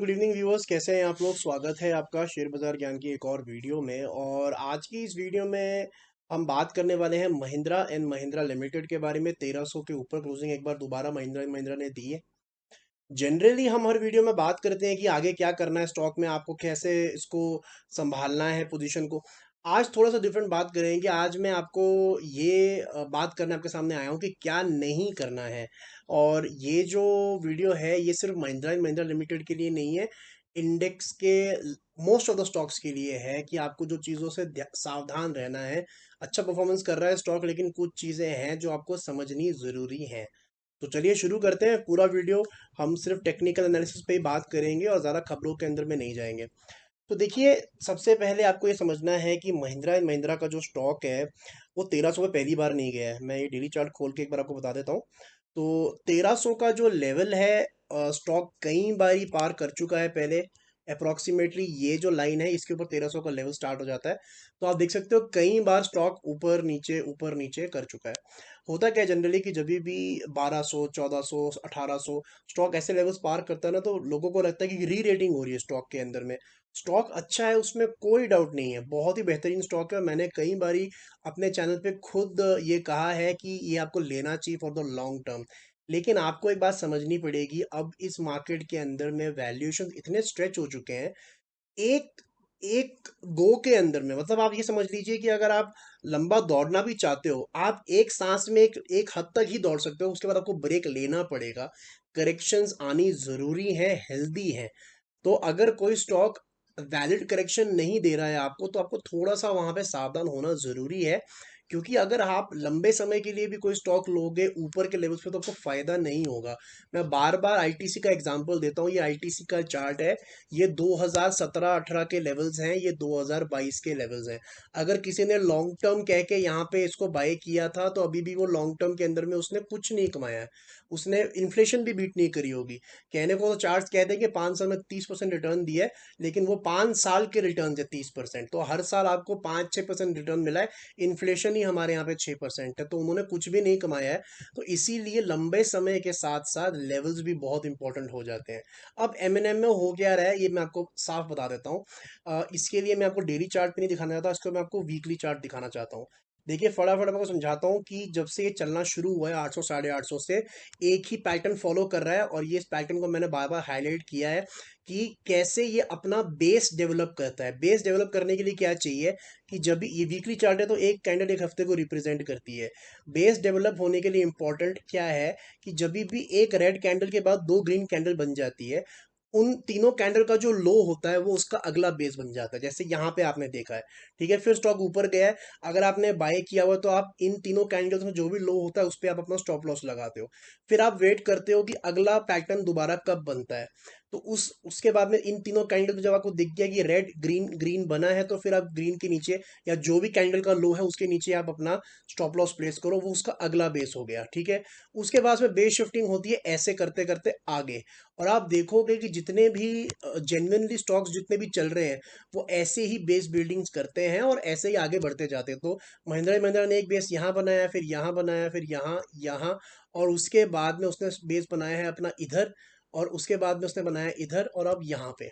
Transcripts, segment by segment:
Good evening viewers, कैसे हैं आप लोग। स्वागत है आपका शेयर बाजार ज्ञान की एक और वीडियो में। और आज की इस वीडियो में हम बात करने वाले हैं महिंद्रा एंड महिंद्रा लिमिटेड के बारे में। 1300 के ऊपर क्लोजिंग एक बार दोबारा महिंद्रा एंड महिंद्रा ने दी है। जनरली हम हर वीडियो में बात करते हैं कि आगे क्या करना है स्टॉक में, आपको कैसे इसको संभालना है पोजीशन को। आज थोड़ा सा डिफरेंट बात करेंगे। आज मैं आपको ये बात करने आपके सामने आया हूँ कि क्या नहीं करना है। और ये जो वीडियो है ये सिर्फ महिंद्रा एंड महिंद्रा लिमिटेड के लिए नहीं है, इंडेक्स के मोस्ट ऑफ द स्टॉक्स के लिए है कि आपको जो चीज़ों से सावधान रहना है। अच्छा परफॉर्मेंस कर रहा है स्टॉक, लेकिन कुछ चीज़ें हैं जो आपको समझनी ज़रूरी हैं। तो चलिए शुरू करते हैं पूरा वीडियो। हम सिर्फ टेक्निकल एनालिसिस पे ही बात करेंगे और ज़्यादा खबरों के अंदर में नहीं जाएंगे। तो देखिए, सबसे पहले आपको ये समझना है कि महिंद्रा एंड महिंद्रा का जो स्टॉक है वो 1300 पे पहली बार नहीं गया है। मैं ये डेली चार्ट खोल के एक बार आपको बता देता हूँ। तो 1300 का जो लेवल है, स्टॉक कई बारी पार कर चुका है पहले। अप्रोक्सीमेटली ये जो लाइन है इसके ऊपर 1300 का लेवल स्टार्ट हो जाता है। तो आप देख सकते हो कई बार स्टॉक ऊपर नीचे कर चुका है। होता क्या है जनरली कि जब भी 1200 1400 1800 स्टॉक ऐसे लेवल्स पार करता है ना, तो लोगों को लगता है कि री रेटिंग हो रही है स्टॉक के अंदर में। स्टॉक अच्छा है, उसमें कोई डाउट नहीं है, बहुत ही बेहतरीन स्टॉक है। मैंने कई बारी अपने चैनल पे खुद ये कहा है कि ये आपको लेना चाहिए फॉर द लॉन्ग टर्म। लेकिन आपको एक बात समझनी पड़ेगी, अब इस मार्केट के अंदर में वैल्यूएशन इतने स्ट्रेच हो चुके हैं। एक एक गो के अंदर में, मतलब आप ये समझ लीजिए कि अगर आप लंबा दौड़ना भी चाहते हो, आप एक सांस में एक एक हद तक ही दौड़ सकते हो, उसके बाद आपको ब्रेक लेना पड़ेगा। करेक्शंस आनी जरूरी है, हेल्दी है। तो अगर कोई स्टॉक वैलिड करेक्शन नहीं दे रहा है आपको, तो आपको थोड़ा सा वहां पे सावधान होना जरूरी है। क्योंकि अगर आप लंबे समय के लिए भी कोई स्टॉक लोगे ऊपर के लेवल्स पे, तो आपको फायदा नहीं होगा। मैं बार बार आईटीसी का एग्जांपल देता हूँ। ये आईटीसी का चार्ट है। ये 2017-18 के लेवल्स हैं, ये 2022 के लेवल्स हैं। अगर किसी ने लॉन्ग टर्म कह के यहाँ पे इसको बाय किया था, तो अभी भी वो लॉन्ग टर्म के अंदर में उसने कुछ नहीं कमाया है। उसने इन्फ्लेशन भी बीट नहीं करी होगी। कहने को तो चार्ट कहते हैं कि 5 साल में 30% रिटर्न दिया है, लेकिन वो 5 साल के रिटर्न है 30%। तो हर साल आपको 5-6% रिटर्न मिला है। इन्फ्लेशन ही हमारे यहाँ पे 6% है, तो उन्होंने कुछ भी नहीं कमाया है। तो इसीलिए लंबे समय के साथ साथ लेवल्स भी बहुत इंपॉर्टेंट हो जाते हैं। अब एमएनएम में हो क्या रहा है ये मैं आपको साफ बता देता हूँ। इसके लिए मैं आपको डेली चार्ट पे नहीं दिखाना चाहता, इसको मैं आपको वीकली चार्ट दिखाना चाहता हूँ। देखिए, फटाफट मैं आपको समझाता हूँ कि जब से ये चलना शुरू हुआ है 800 850 से एक ही पैटर्न फॉलो कर रहा है। और ये इस पैटर्न को मैंने बार बार हाईलाइट किया है कि कैसे ये अपना बेस डेवलप करता है। बेस डेवलप करने के लिए क्या चाहिए कि जब भी ये वीकली चार्ट है तो एक कैंडल एक हफ्ते को रिप्रेजेंट करती है। बेस डेवलप होने के लिए इंपॉर्टेंट क्या है कि जब भी एक रेड कैंडल के बाद दो ग्रीन कैंडल बन जाती है, उन तीनों कैंडल का जो लो होता है वो उसका अगला बेस बन जाता है। जैसे यहाँ पे आपने देखा है, ठीक है, फिर स्टॉक ऊपर गया है। अगर आपने बाय किया हुआ है, तो आप इन तीनों कैंडल्स में जो भी लो होता है उस पर आप अपना स्टॉप लॉस लगाते हो। फिर आप वेट करते हो कि अगला पैटर्न दोबारा कब बनता है। तो उसके बाद में इन तीनों कैंडल में जब आपको दिख गया कि रेड ग्रीन ग्रीन बना है, तो फिर आप ग्रीन के नीचे या जो भी कैंडल का लो है उसके नीचे आप अपना स्टॉप लॉस प्लेस करो, वो उसका अगला बेस हो गया, ठीक है। उसके बाद में बेस शिफ्टिंग होती है ऐसे करते करते आगे। और आप देखोगे कि जितने भी जेन्युइनली स्टॉक्स जितने भी चल रहे हैं, वो ऐसे ही बेस बिल्डिंग्स करते हैं और ऐसे ही आगे बढ़ते जाते हैं। तो महिंद्रा एंड महिंद्रा ने एक बेस यहाँ बनाया, फिर यहाँ बनाया, फिर यहाँ यहाँ, और उसके बाद में उसने बेस बनाया है अपना इधर, और उसके बाद में उसने बनाया इधर, और अब यहाँ पे।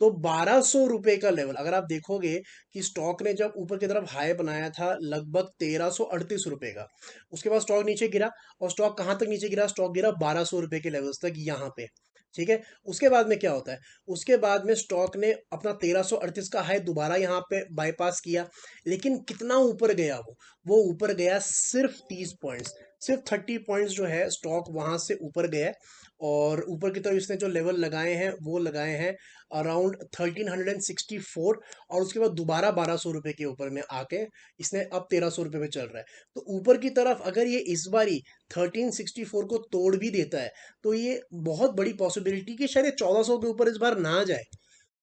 तो 1200 रुपए का लेवल अगर आप देखोगे कि स्टॉक ने जब ऊपर की तरफ हाई बनाया था लगभग 1338 रुपए का, उसके बाद स्टॉक नीचे गिरा। और स्टॉक कहाँ तक नीचे गिरा? स्टॉक गिरा 1200 रुपए के लेवल्स तक, यहाँ पे, ठीक है। उसके बाद में क्या होता है? उसके बाद में स्टॉक ने अपना 1338 का हाई दोबारा यहाँ पे बाईपास किया। लेकिन कितना ऊपर गया वो ऊपर गया सिर्फ 30 पॉइंट्स। सिर्फ 30 पॉइंट्स जो है स्टॉक वहां से ऊपर गया है। और ऊपर की तरफ इसने जो लेवल लगाए हैं वो लगाए हैं अराउंड 1364। और उसके बाद दोबारा 1200 रुपए के ऊपर में आके इसने अब 1300 रुपए पे चल रहा है। तो ऊपर की तरफ अगर ये इस बारी 1364 को तोड़ भी देता है, तो ये बहुत बड़ी पॉसिबिलिटी कि शायद ये 1400 के ऊपर इस बार ना जाए।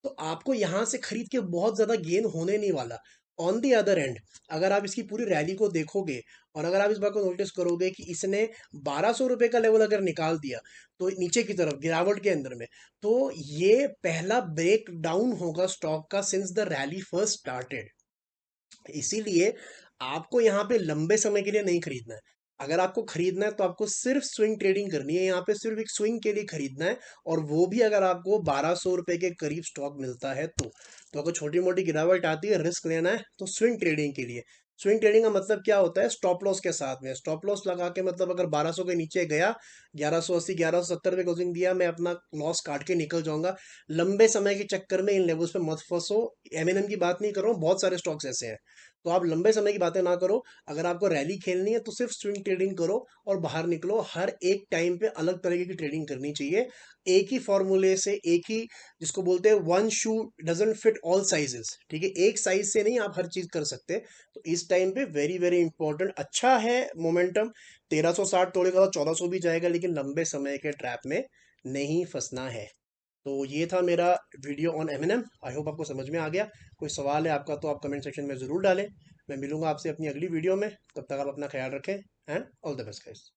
तो आपको यहाँ से खरीद के बहुत ज़्यादा गेन होने नहीं वाला। ऑन दी अदर एंड, अगर आप इसकी पूरी रैली को देखोगे और अगर आप इस बात को नोटिस करोगे कि इसने 1200 रुपए का लेवल अगर निकाल दिया तो नीचे की तरफ गिरावट के अंदर में, तो ये पहला ब्रेक डाउन होगा स्टॉक का since the rally first started. इसीलिए आपको यहाँ पे लंबे समय के लिए नहीं खरीदना है। अगर आपको खरीदना है तो आपको सिर्फ स्विंग ट्रेडिंग करनी है, यहाँ पे सिर्फ एक स्विंग के लिए खरीदना है, और वो भी अगर आपको 1200 रुपए के करीब स्टॉक मिलता है तो अगर छोटी मोटी गिरावट आती है, रिस्क लेना है तो स्विंग ट्रेडिंग के लिए। स्विंग ट्रेडिंग का मतलब क्या होता है, स्टॉप लॉस के साथ में, स्टॉप लॉस लगा के मतलब अगर 1200 के नीचे गया, 1180 1170 पे क्लोजिंग दिया, मैं अपना लॉस काट के निकल जाऊंगा। लंबे समय के चक्कर में इन लेवल्स पे मत फंसो। एमएनएम की बात नहीं कर रहा हूँ, बहुत सारे स्टॉक्स ऐसे हैं, तो आप लंबे समय की बातें ना करो। अगर आपको रैली खेलनी है तो सिर्फ स्विंग ट्रेडिंग करो और बाहर निकलो। हर एक टाइम पे अलग तरीके की ट्रेडिंग करनी चाहिए। एक ही फॉर्मूले से, एक ही, जिसको बोलते हैं one shoe doesn't fit all sizes, ठीक है, एक साइज से नहीं आप हर चीज कर सकते। तो इस टाइम पे वेरी वेरी इंपॉर्टेंट, अच्छा है मोमेंटम, 1360 तोड़ेगा तो 1400 भी जाएगा, लेकिन लंबे समय के ट्रैप में नहीं फंसना है। तो ये था मेरा video on MNM. I hope आपको समझ में आ गया। कोई सवाल है आपका तो आप कमेंट सेक्शन में ज़रूर डालें। मैं मिलूंगा आपसे अपनी अगली वीडियो में, तब तक आप अपना ख्याल रखें, and all the best guys.